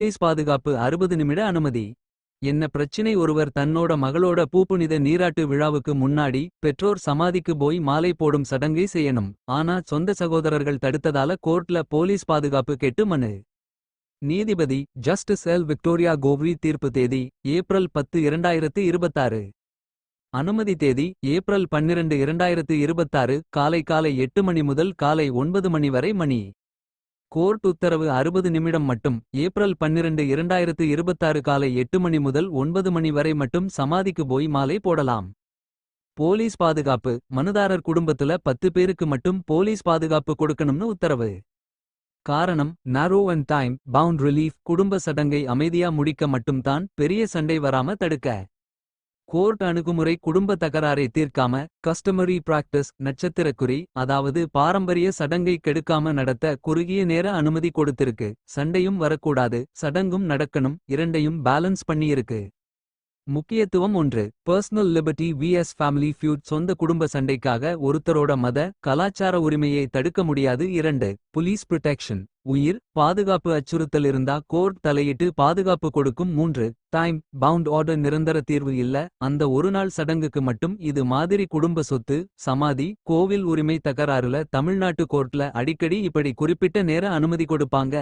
Police பாதுகாப்பு 60 நிமிட அனுமதி. என்ன பிரச்சினை? ஒருவர் தன்னோட மகளோட பூப்புனித நீராட்டு விழாவுக்கு முன்னாடி பெற்றோர் சமாதிக்கு போய் மாலை போடும் சடங்கை செய்யணும். ஆனா சொந்த சகோதரர்கள் தடுத்ததால கோர்ட்ல போலீஸ் பாதுகாப்பு கேட்டு மனு. நீதிபதி ஜஸ்டிஸ் எல் விக்டோரியா கோவ்ரி. தீர்ப்பு தேதி ஏப்ரல் 10 2026. அனுமதி தேதி ஏப்ரல் 12 2026. காலை 8 மணி முதல் காலை 9 மணி வரை. மணி. கோர்ட் உத்தரவு 60 நிமிடம் மட்டும். ஏப்ரல் 12 2026 காலை 8 மணி முதல் 9 மணி வரை மட்டும் சமாதிக்கு போய் மாலை போடலாம். போலீஸ் பாதுகாப்பு. மனுதாரர் குடும்பத்துல 10 பேருக்கு மட்டும் போலீஸ் பாதுகாப்பு கொடுக்கணும்னு உத்தரவு. காரணம் narrow and time bound relief. குடும்ப சடங்கை அமைதியா முடிக்க மட்டும் தான், பெரிய சண்டை வராம தடுக்க. கோர்ட் அணுகுமுறை குடும்ப தகராறை தீர்க்காம கஸ்டமரி பிராக்டிஸ். நட்சத்திரக்குறி, அதாவது பாரம்பரிய சடங்கை கெடுக்காம நடத்த குறுகிய நேர அனுமதி கொடுத்திருக்கு. சண்டையும் வரக்கூடாது, சடங்கும் நடக்கணும், இரண்டையும் பேலன்ஸ் பண்ணியிருக்கு. முக்கியத்துவம் 1. Personal liberty vs family ஃபியூட். சொந்த குடும்ப சண்டைக்காக ஒருத்தரோட மத கலாச்சார உரிமையை தடுக்க முடியாது. 2. Police protection. உயிர் பாதுகாப்பு அச்சுறுத்தல் இருந்தா கோர்ட் தலையிட்டு பாதுகாப்பு கொடுக்கும். 3. Time bound order. நிரந்தர தீர்வு இல்ல, அந்த ஒரு நாள் சடங்குக்கு மட்டும். இது மாதிரி குடும்ப சொத்து, சமாதி, கோவில் உரிமை தகராறுல தமிழ்நாட்டு கோர்ட்ல அடிக்கடி இப்படி குறிப்பிட்ட நேர அனுமதி கொடுப்பாங்க.